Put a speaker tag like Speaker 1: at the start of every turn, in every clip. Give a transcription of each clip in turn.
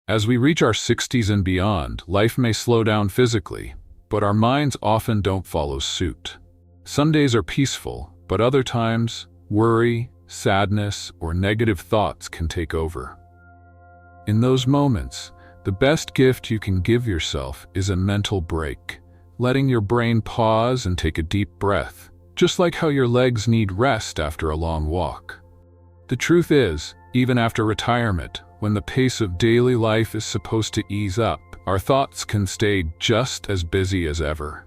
Speaker 1: As we reach our 60s and beyond, life may slow down physically, but our minds often don't follow suit. Some days are peaceful, but other times, worry, sadness, or negative thoughts can take over. In those moments, the best gift you can give yourself is a mental break, letting your brain pause and take a deep breath, just like how your legs need rest after a long walk. The truth is, even after retirement, when the pace of daily life is supposed to ease up, our thoughts can stay just as busy as ever.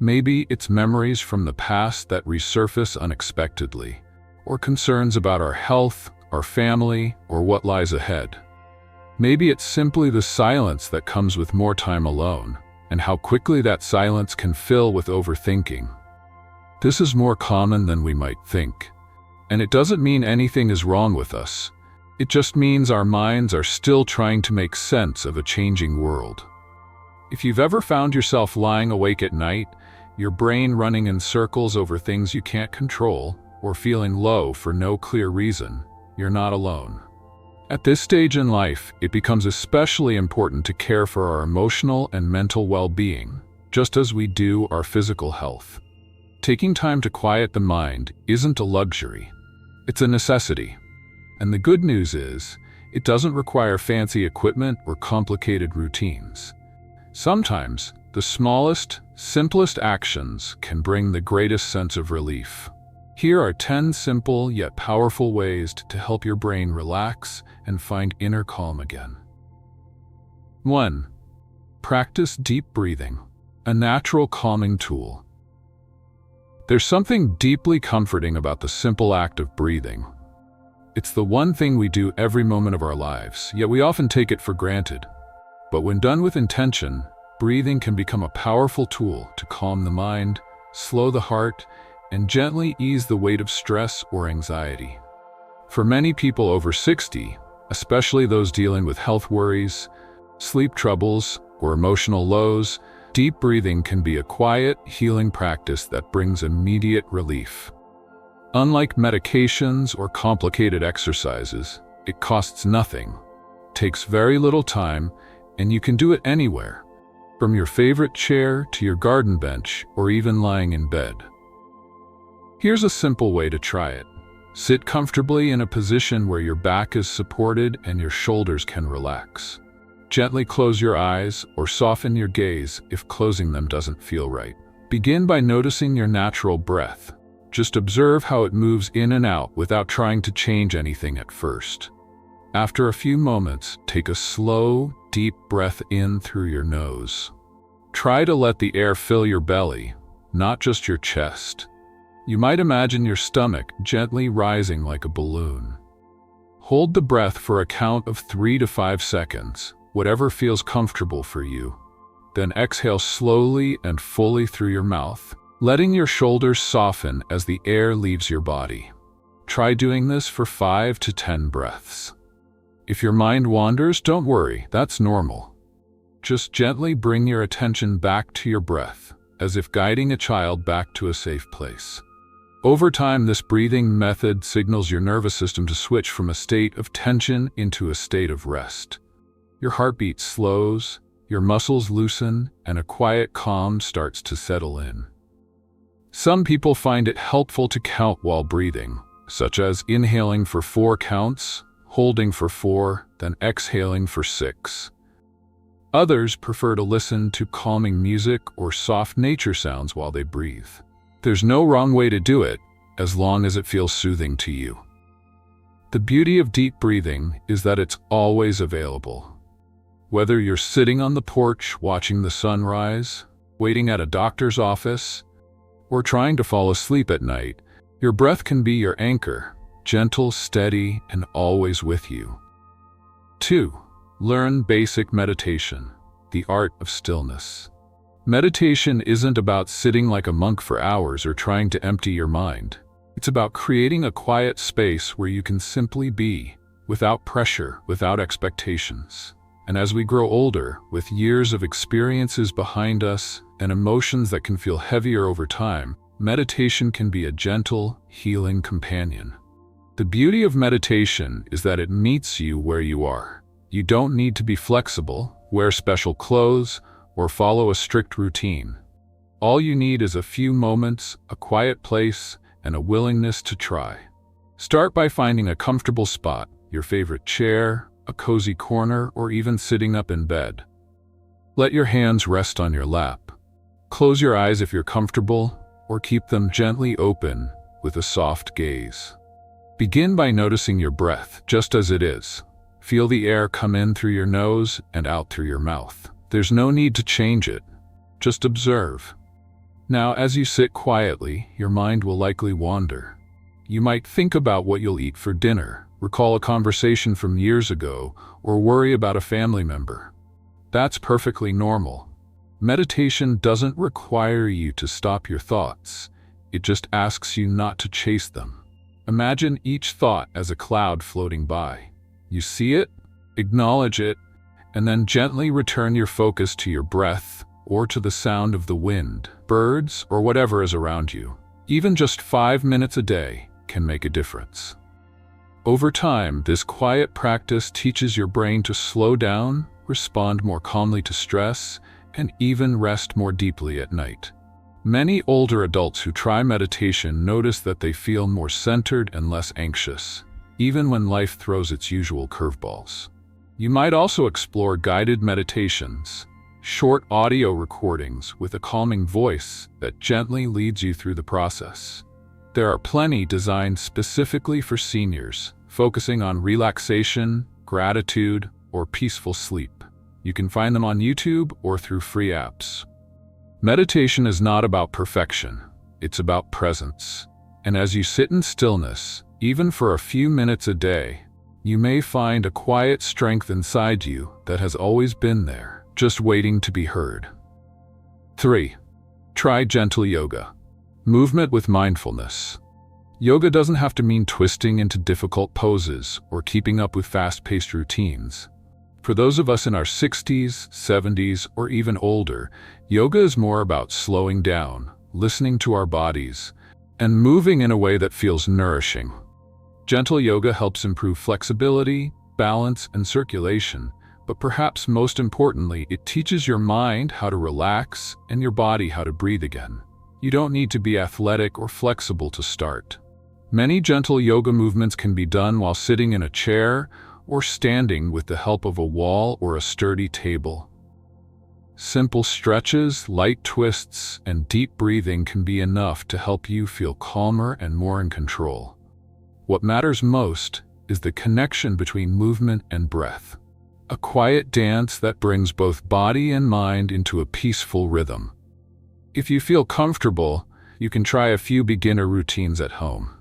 Speaker 1: Maybe it's memories from the past that resurface unexpectedly, or concerns about our health, our family, or what lies ahead. Maybe it's simply the silence that comes with more time alone, and how quickly that silence can fill with overthinking. This is more common than we might think, and it doesn't mean anything is wrong with us. It just means our minds are still trying to make sense of a changing world. If you've ever found yourself lying awake at night, your brain running in circles over things you can't control, or feeling low for no clear reason, you're not alone. At this stage in life, it becomes especially important to care for our emotional and mental well-being, just as we do our physical health. Taking time to quiet the mind isn't a luxury, it's a necessity. And the good news is, it doesn't require fancy equipment or complicated routines. Sometimes, the smallest, simplest actions can bring the greatest sense of relief. Here are 10 simple yet powerful ways to help your brain relax and find inner calm again. 1. Practice deep breathing, a natural calming tool. There's something deeply comforting about the simple act of breathing. It's the one thing we do every moment of our lives, yet we often take it for granted. But when done with intention, breathing can become a powerful tool to calm the mind, slow the heart, and gently ease the weight of stress or anxiety. For many people over 60, especially those dealing with health worries, sleep troubles, or emotional lows, deep breathing can be a quiet, healing practice that brings immediate relief. Unlike medications or complicated exercises, it costs nothing, takes very little time, and you can do it anywhere, from your favorite chair to your garden bench or even lying in bed. Here's a simple way to try it. Sit comfortably in a position where your back is supported and your shoulders can relax. Gently close your eyes or soften your gaze if closing them doesn't feel right. Begin by noticing your natural breath. Just observe how it moves in and out without trying to change anything at first. After a few moments, take a slow, deep breath in through your nose. Try to let the air fill your belly, not just your chest. You might imagine your stomach gently rising like a balloon. Hold the breath for a count of 3 to 5 seconds, whatever feels comfortable for you. Then exhale slowly and fully through your mouth, letting your shoulders soften as the air leaves your body. Try doing this for 5 to 10 breaths. If your mind wanders, don't worry, that's normal. Just gently bring your attention back to your breath, as if guiding a child back to a safe place. Over time, this breathing method signals your nervous system to switch from a state of tension into a state of rest. Your heartbeat slows, your muscles loosen, and a quiet calm starts to settle in. Some people find it helpful to count while breathing, such as inhaling for 4 counts, holding for 4, then exhaling for 6. Others prefer to listen to calming music or soft nature sounds while they breathe. There's no wrong way to do it, as long as it feels soothing to you. The beauty of deep breathing is that it's always available. Whether you're sitting on the porch watching the sunrise, waiting at a doctor's office, or trying to fall asleep at night, your breath can be your anchor, gentle, steady, and always with you. 2. Learn basic meditation, the art of stillness. Meditation isn't about sitting like a monk for hours or trying to empty your mind. It's about creating a quiet space where you can simply be, without pressure, without expectations. And as we grow older, with years of experiences behind us and emotions that can feel heavier over time, meditation can be a gentle, healing companion. The beauty of meditation is that it meets you where you are. You don't need to be flexible, wear special clothes, or follow a strict routine. All you need is a few moments, a quiet place, and a willingness to try. Start by finding a comfortable spot, your favorite chair, a cozy corner, or even sitting up in bed. Let your hands rest on your lap. Close your eyes if you're comfortable, or keep them gently open with a soft gaze. Begin by noticing your breath just as it is. Feel the air come in through your nose and out through your mouth. There's no need to change it. Just observe. Now, as you sit quietly, your mind will likely wander. You might think about what you'll eat for dinner, recall a conversation from years ago, or worry about a family member. That's perfectly normal. Meditation doesn't require you to stop your thoughts. It just asks you not to chase them. Imagine each thought as a cloud floating by. You see it, acknowledge it, and then gently return your focus to your breath or to the sound of the wind, birds, or whatever is around you. Even just 5 minutes a day can make a difference. Over time, this quiet practice teaches your brain to slow down, respond more calmly to stress, and even rest more deeply at night. Many older adults who try meditation notice that they feel more centered and less anxious, even when life throws its usual curveballs. You might also explore guided meditations, short audio recordings with a calming voice that gently leads you through the process. There are plenty designed specifically for seniors, focusing on relaxation, gratitude, or peaceful sleep. You can find them on YouTube or through free apps. Meditation is not about perfection, it's about presence. And as you sit in stillness, even for a few minutes a day, you may find a quiet strength inside you that has always been there, just waiting to be heard. 3. Try gentle yoga. Movement with mindfulness. Yoga doesn't have to mean twisting into difficult poses or keeping up with fast-paced routines. For those of us in our 60s, 70s, or even older, yoga is more about slowing down, listening to our bodies, and moving in a way that feels nourishing. Gentle yoga helps improve flexibility, balance, and circulation, but perhaps most importantly, it teaches your mind how to relax and your body how to breathe again. You don't need to be athletic or flexible to start. Many gentle yoga movements can be done while sitting in a chair or standing with the help of a wall or a sturdy table. Simple stretches, light twists, and deep breathing can be enough to help you feel calmer and more in control. What matters most is the connection between movement and breath. A quiet dance that brings both body and mind into a peaceful rhythm. If you feel comfortable, you can try a few beginner routines at home.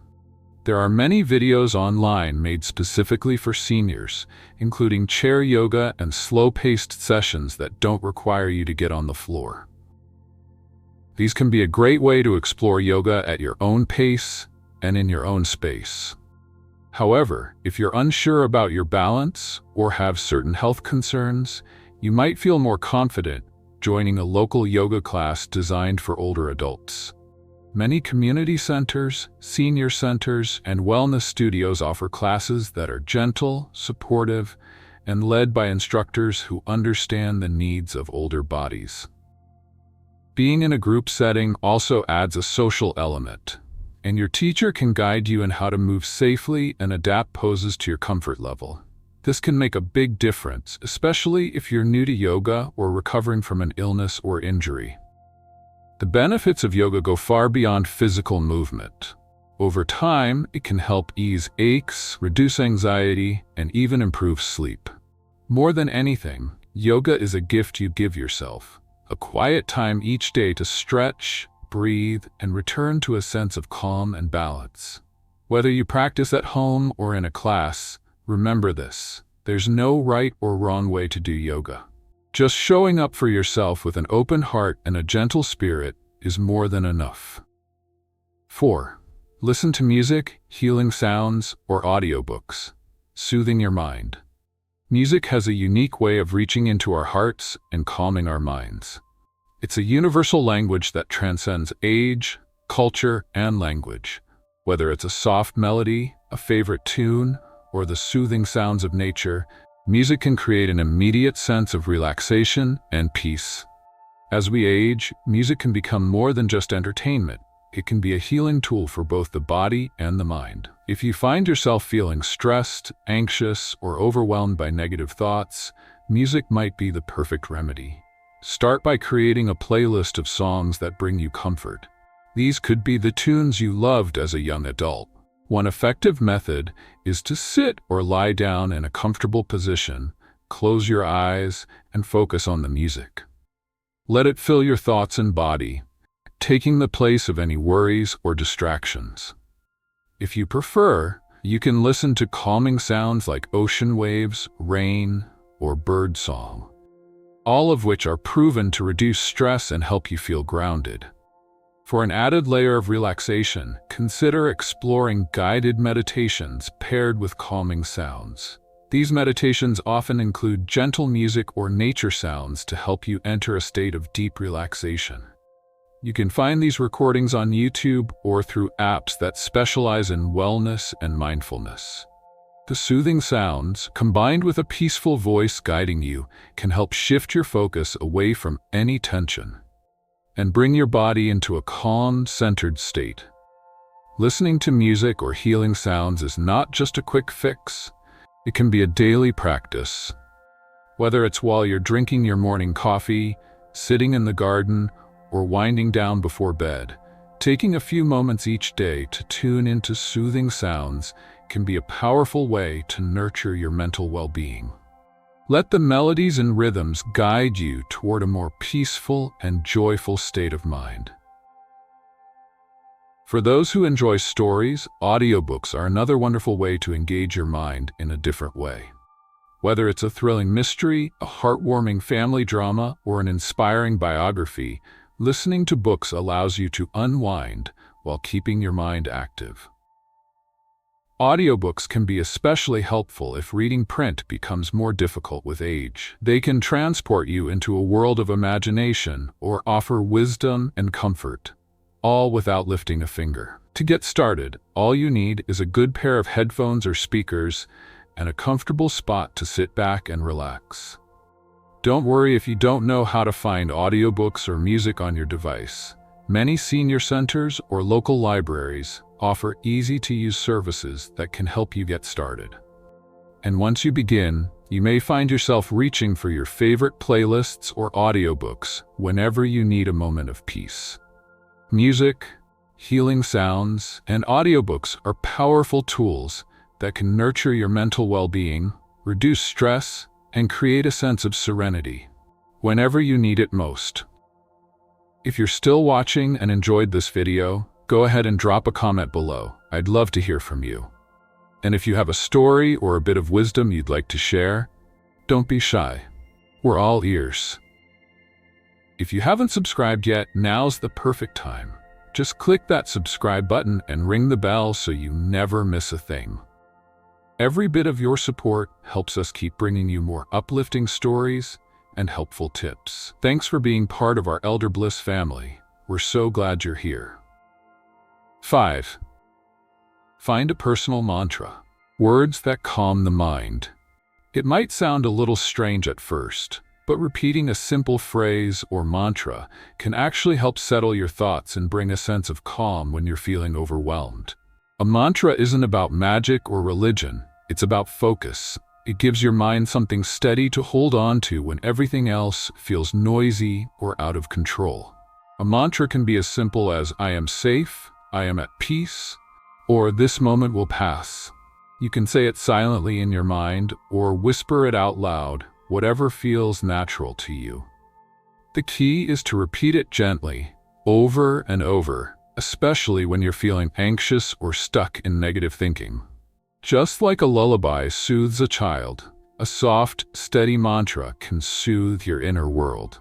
Speaker 1: There are many videos online made specifically for seniors, including chair yoga and slow-paced sessions that don't require you to get on the floor. These can be a great way to explore yoga at your own pace and in your own space. However, if you're unsure about your balance or have certain health concerns, you might feel more confident joining a local yoga class designed for older adults. Many community centers, senior centers, and wellness studios offer classes that are gentle, supportive, and led by instructors who understand the needs of older bodies. Being in a group setting also adds a social element, and your teacher can guide you in how to move safely and adapt poses to your comfort level. This can make a big difference, especially if you're new to yoga or recovering from an illness or injury. The benefits of yoga go far beyond physical movement. Over time, it can help ease aches, reduce anxiety, and even improve sleep. More than anything, yoga is a gift you give yourself, a quiet time each day to stretch, breathe, and return to a sense of calm and balance. Whether you practice at home or in a class, remember this: there's no right or wrong way to do yoga. Just showing up for yourself with an open heart and a gentle spirit is more than enough. 4. Listen to music, healing sounds, or audiobooks, soothing your mind. Music has a unique way of reaching into our hearts and calming our minds. It's a universal language that transcends age, culture, and language. Whether it's a soft melody, a favorite tune, or the soothing sounds of nature, Music can create an immediate sense of relaxation and peace. As we age, music can become more than just entertainment. It can be a healing tool for both the body and the mind. If you find yourself feeling stressed, anxious, or overwhelmed by negative thoughts, music might be the perfect remedy. Start by creating a playlist of songs that bring you comfort. These could be the tunes you loved as a young adult. One effective method is to sit or lie down in a comfortable position, close your eyes, and focus on the music. Let it fill your thoughts and body, taking the place of any worries or distractions. If you prefer, you can listen to calming sounds like ocean waves, rain, or bird song, all of which are proven to reduce stress and help you feel grounded. For an added layer of relaxation, consider exploring guided meditations paired with calming sounds. These meditations often include gentle music or nature sounds to help you enter a state of deep relaxation. You can find these recordings on YouTube or through apps that specialize in wellness and mindfulness. The soothing sounds, combined with a peaceful voice guiding you, can help shift your focus away from any tension and bring your body into a calm, centered state. Listening to music or healing sounds is not just a quick fix. It can be a daily practice. Whether it's while you're drinking your morning coffee, sitting in the garden, or winding down before bed, taking a few moments each day to tune into soothing sounds can be a powerful way to nurture your mental well-being. Let the melodies and rhythms guide you toward a more peaceful and joyful state of mind. For those who enjoy stories, audiobooks are another wonderful way to engage your mind in a different way. Whether it's a thrilling mystery, a heartwarming family drama, or an inspiring biography, listening to books allows you to unwind while keeping your mind active. Audiobooks can be especially helpful if reading print becomes more difficult with age. They can transport you into a world of imagination or offer wisdom and comfort, all without lifting a finger. To get started, all you need is a good pair of headphones or speakers and a comfortable spot to sit back and relax. Don't worry if you don't know how to find audiobooks or music on your device. Many senior centers or local libraries offer easy-to-use services that can help you get started. And once you begin, you may find yourself reaching for your favorite playlists or audiobooks whenever you need a moment of peace. Music, healing sounds, and audiobooks are powerful tools that can nurture your mental well-being, reduce stress, and create a sense of serenity whenever you need it most. If you're still watching and enjoyed this video, go ahead and drop a comment below. I'd love to hear from you. And if you have a story or a bit of wisdom you'd like to share, don't be shy. We're all ears. If you haven't subscribed yet, now's the perfect time. Just click that subscribe button and ring the bell so you never miss a thing. Every bit of your support helps us keep bringing you more uplifting stories and helpful tips. Thanks for being part of our Elder Bliss family. We're so glad you're here. 5. Find a personal mantra. Words that calm the mind. It might sound a little strange at first, but repeating a simple phrase or mantra can actually help settle your thoughts and bring a sense of calm when you're feeling overwhelmed. A mantra isn't about magic or religion, it's about focus. It gives your mind something steady to hold on to when everything else feels noisy or out of control. A mantra can be as simple as "I am safe," "I am at peace," or "this moment will pass." You can say it silently in your mind or whisper it out loud, whatever feels natural to you. The key is to repeat it gently, over and over, especially when you're feeling anxious or stuck in negative thinking. Just like a lullaby soothes a child, a soft, steady mantra can soothe your inner world.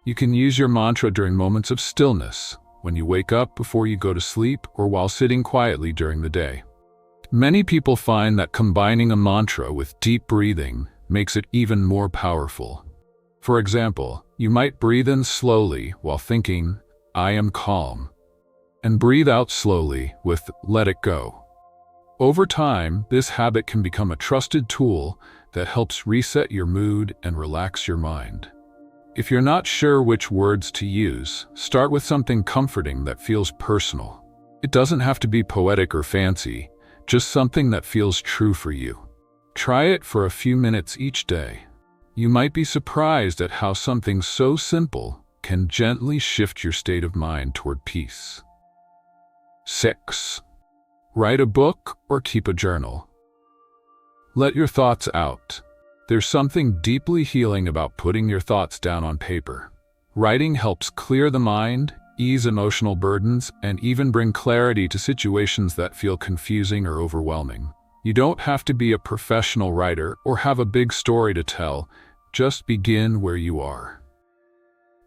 Speaker 1: You can use your mantra during moments of stillness, when you wake up before you go to sleep, or while sitting quietly during the day. Many people find that combining a mantra with deep breathing makes it even more powerful. For example, you might breathe in slowly while thinking, "I am calm," and breathe out slowly with "let it go." Over time, this habit can become a trusted tool that helps reset your mood and relax your mind. If you're not sure which words to use, start with something comforting that feels personal. It doesn't have to be poetic or fancy, just something that feels true for you. Try it for a few minutes each day. You might be surprised at how something so simple can gently shift your state of mind toward peace. 6. Write a book or keep a journal. Let your thoughts out. There's something deeply healing about putting your thoughts down on paper. Writing helps clear the mind, ease emotional burdens, and even bring clarity to situations that feel confusing or overwhelming. You don't have to be a professional writer or have a big story to tell. Just begin where you are.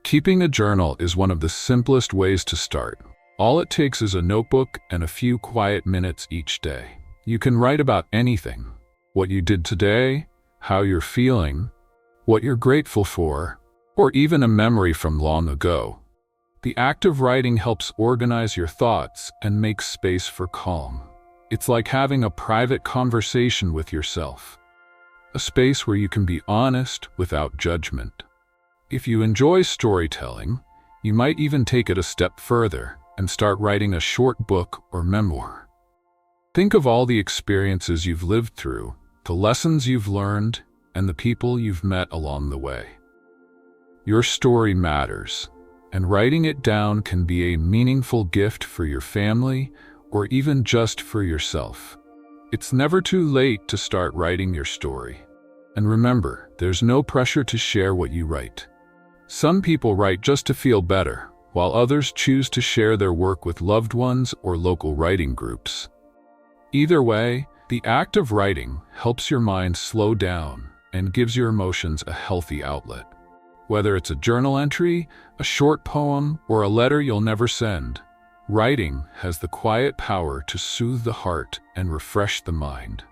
Speaker 1: Keeping a journal is one of the simplest ways to start. All it takes is a notebook and a few quiet minutes each day. You can write about anything: what you did today, how you're feeling, what you're grateful for, or even a memory from long ago. The act of writing helps organize your thoughts and make space for calm. It's like having a private conversation with yourself, a space where you can be honest without judgment. If you enjoy storytelling, you might even take it a step further and start writing a short book or memoir. Think of all the experiences you've lived through, the lessons you've learned, and the people you've met along the way. Your story matters, and writing it down can be a meaningful gift for your family or even just for yourself. It's never too late to start writing your story. And remember, there's no pressure to share what you write. Some people write just to feel better, while others choose to share their work with loved ones or local writing groups. Either way, the act of writing helps your mind slow down and gives your emotions a healthy outlet. Whether it's a journal entry, a short poem, or a letter you'll never send, writing has the quiet power to soothe the heart and refresh the mind.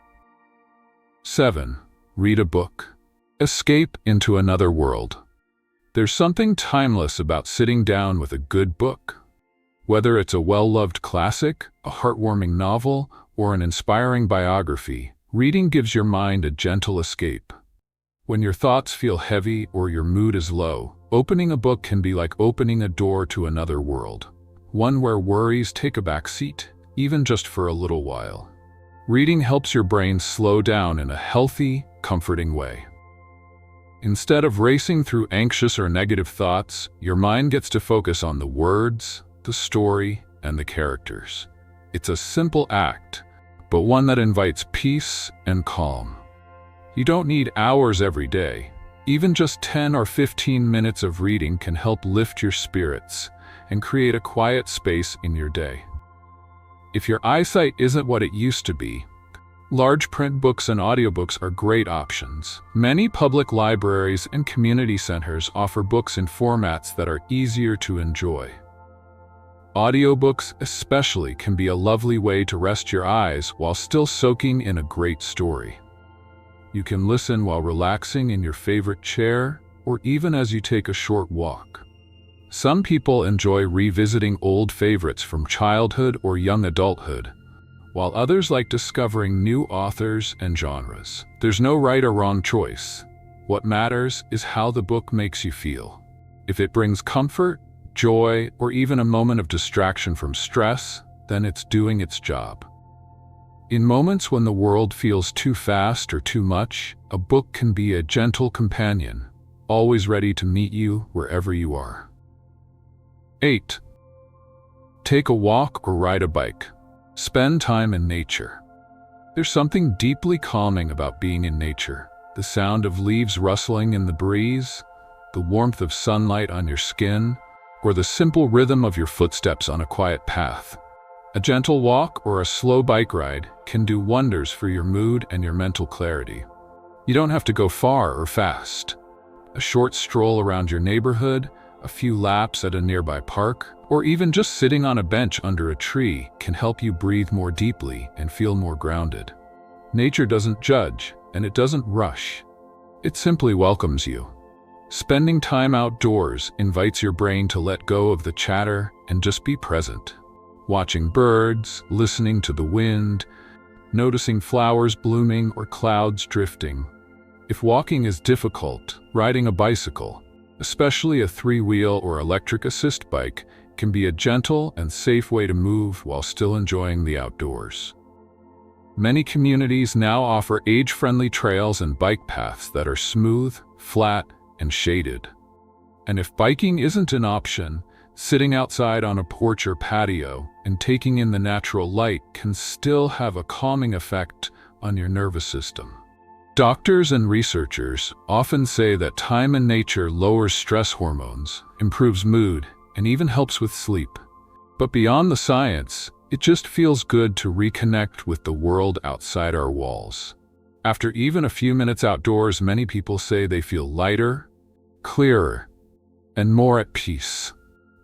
Speaker 1: 7. Read a book. Escape into another world. There's something timeless about sitting down with a good book. Whether it's a well-loved classic, a heartwarming novel, or an inspiring biography, reading gives your mind a gentle escape. When your thoughts feel heavy or your mood is low, opening a book can be like opening a door to another world, one where worries take a back seat, even just for a little while. Reading helps your brain slow down in a healthy, comforting way. Instead of racing through anxious or negative thoughts, your mind gets to focus on the words, the story, and the characters. It's a simple act, but one that invites peace and calm. You don't need hours every day. Even just 10 or 15 minutes of reading can help lift your spirits and create a quiet space in your day. If your eyesight isn't what it used to be, large print books and audiobooks are great options. Many public libraries and community centers offer books in formats that are easier to enjoy. Audiobooks especially can be a lovely way to rest your eyes while still soaking in a great story. You can listen while relaxing in your favorite chair or even as you take a short walk. Some people enjoy revisiting old favorites from childhood or young adulthood, while others like discovering new authors and genres. There's no right or wrong choice. What matters is how the book makes you feel. If it brings comfort, joy, or even a moment of distraction from stress, then it's doing its job. In moments when the world feels too fast or too much, a book can be a gentle companion, always ready to meet you wherever you are. 8. Take a walk or ride a bike. Spend time in nature. There's something deeply calming about being in nature. The sound of leaves rustling in the breeze, the warmth of sunlight on your skin, or the simple rhythm of your footsteps on a quiet path. A gentle walk or a slow bike ride can do wonders for your mood and your mental clarity. You don't have to go far or fast. A short stroll around your neighborhood, a few laps at a nearby park, or even just sitting on a bench under a tree can help you breathe more deeply and feel more grounded. Nature doesn't judge, and it doesn't rush. It simply welcomes you. Spending time outdoors invites your brain to let go of the chatter and just be present. Watching birds, listening to the wind, noticing flowers blooming or clouds drifting. If walking is difficult, riding a bicycle, especially a three-wheel or electric assist bike, can be a gentle and safe way to move while still enjoying the outdoors. Many communities now offer age-friendly trails and bike paths that are smooth, flat, and shaded. And if biking isn't an option, sitting outside on a porch or patio and taking in the natural light can still have a calming effect on your nervous system. Doctors and researchers often say that time in nature lowers stress hormones, improves mood, and even helps with sleep. But beyond the science, it just feels good to reconnect with the world outside our walls. After even a few minutes outdoors, many people say they feel lighter, clearer, and more at peace.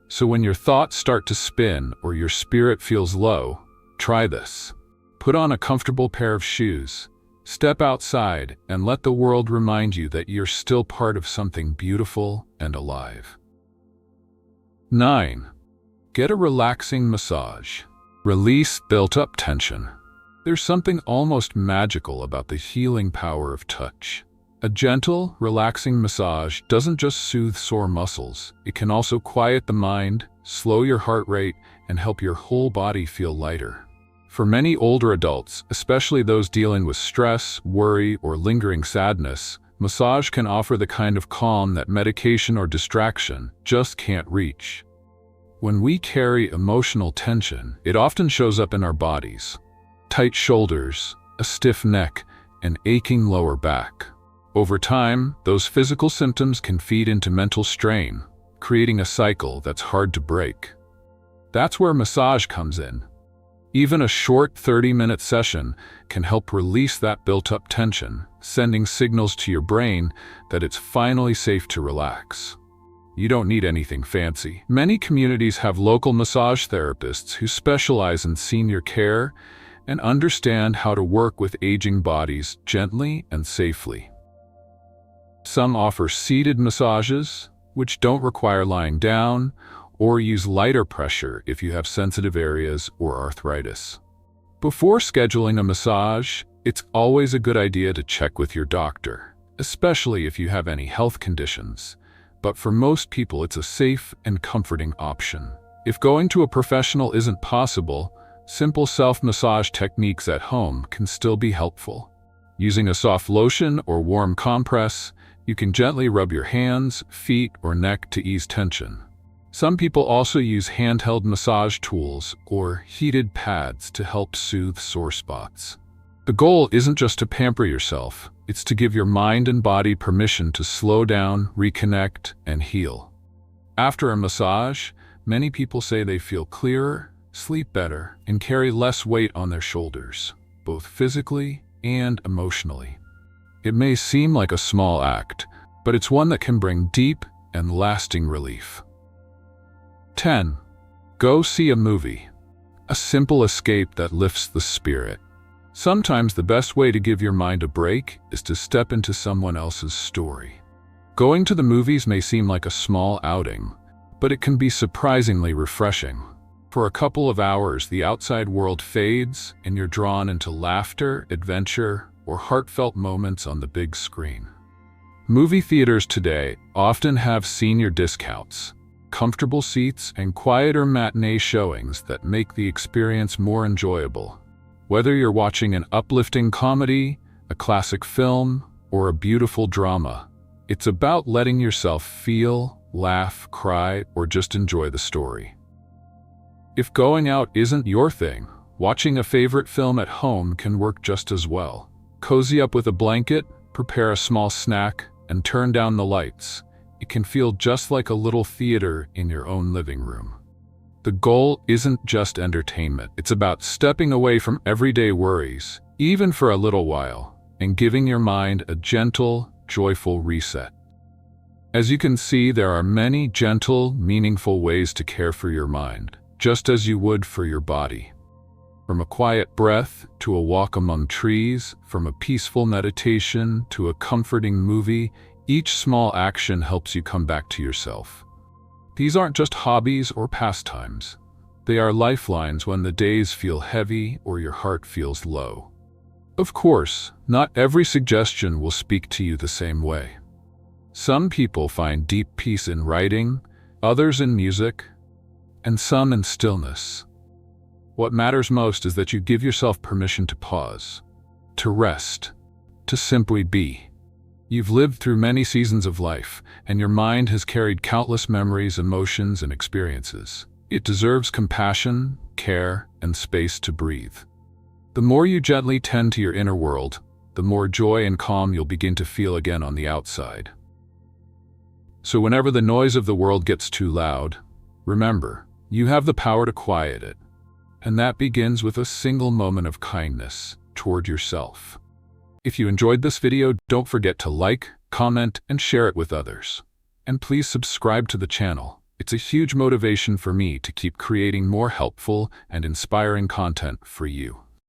Speaker 1: So when your thoughts start to spin or your spirit feels low, try this. Put on a comfortable pair of shoes, step outside, and let the world remind you that you're still part of something beautiful and alive. 9. Get a relaxing massage. Release built-up tension. There's something almost magical about the healing power of touch. A gentle, relaxing massage doesn't just soothe sore muscles, it can also quiet the mind, slow your heart rate, and help your whole body feel lighter. For many older adults, especially those dealing with stress, worry, or lingering sadness, massage can offer the kind of calm that medication or distraction just can't reach. When we carry emotional tension, it often shows up in our bodies. Tight shoulders, a stiff neck, and aching lower back. Over time, those physical symptoms can feed into mental strain, creating a cycle that's hard to break. That's where massage comes in. Even a short 30-minute session can help release that built-up tension, sending signals to your brain that it's finally safe to relax. You don't need anything fancy. Many communities have local massage therapists who specialize in senior care and understand how to work with aging bodies gently and safely. Some offer seated massages, which don't require lying down, or use lighter pressure if you have sensitive areas or arthritis. Before scheduling a massage, it's always a good idea to check with your doctor, especially if you have any health conditions. But for most people, it's a safe and comforting option. If going to a professional isn't possible, simple self-massage techniques at home can still be helpful. Using a soft lotion or warm compress, you can gently rub your hands, feet, or neck to ease tension. Some people also use handheld massage tools or heated pads to help soothe sore spots. The goal isn't just to pamper yourself, it's to give your mind and body permission to slow down, reconnect, and heal. After a massage, many people say they feel clearer, sleep better, and carry less weight on their shoulders, both physically and emotionally. It may seem like a small act, but it's one that can bring deep and lasting relief. 10. Go see a movie. A simple escape that lifts the spirit. Sometimes the best way to give your mind a break is to step into someone else's story. Going to the movies may seem like a small outing, but it can be surprisingly refreshing. For a couple of hours, the outside world fades and you're drawn into laughter, adventure, or heartfelt moments on the big screen. Movie theaters today often have senior discounts, comfortable seats, and quieter matinee showings that make the experience more enjoyable. Whether you're watching an uplifting comedy, a classic film, or a beautiful drama, it's about letting yourself feel, laugh, cry, or just enjoy the story. If going out isn't your thing, watching a favorite film at home can work just as well. Cozy up with a blanket, prepare a small snack, and turn down the lights. It can feel just like a little theater in your own living room. The goal isn't just entertainment. It's about stepping away from everyday worries, even for a little while, and giving your mind a gentle, joyful reset. As you can see, there are many gentle, meaningful ways to care for your mind, just as you would for your body. From a quiet breath to a walk among trees, from a peaceful meditation to a comforting movie, each small action helps you come back to yourself. These aren't just hobbies or pastimes. They are lifelines when the days feel heavy or your heart feels low. Of course, not every suggestion will speak to you the same way. Some people find deep peace in writing, others in music, and some in stillness. What matters most is that you give yourself permission to pause, to rest, to simply be. You've lived through many seasons of life, and your mind has carried countless memories, emotions, and experiences. It deserves compassion, care, and space to breathe. The more you gently tend to your inner world, the more joy and calm you'll begin to feel again on the outside. So whenever the noise of the world gets too loud, remember, you have the power to quiet it. And that begins with a single moment of kindness toward yourself. If you enjoyed this video, don't forget to like, comment, and share it with others. And please subscribe to the channel. It's a huge motivation for me to keep creating more helpful and inspiring content for you.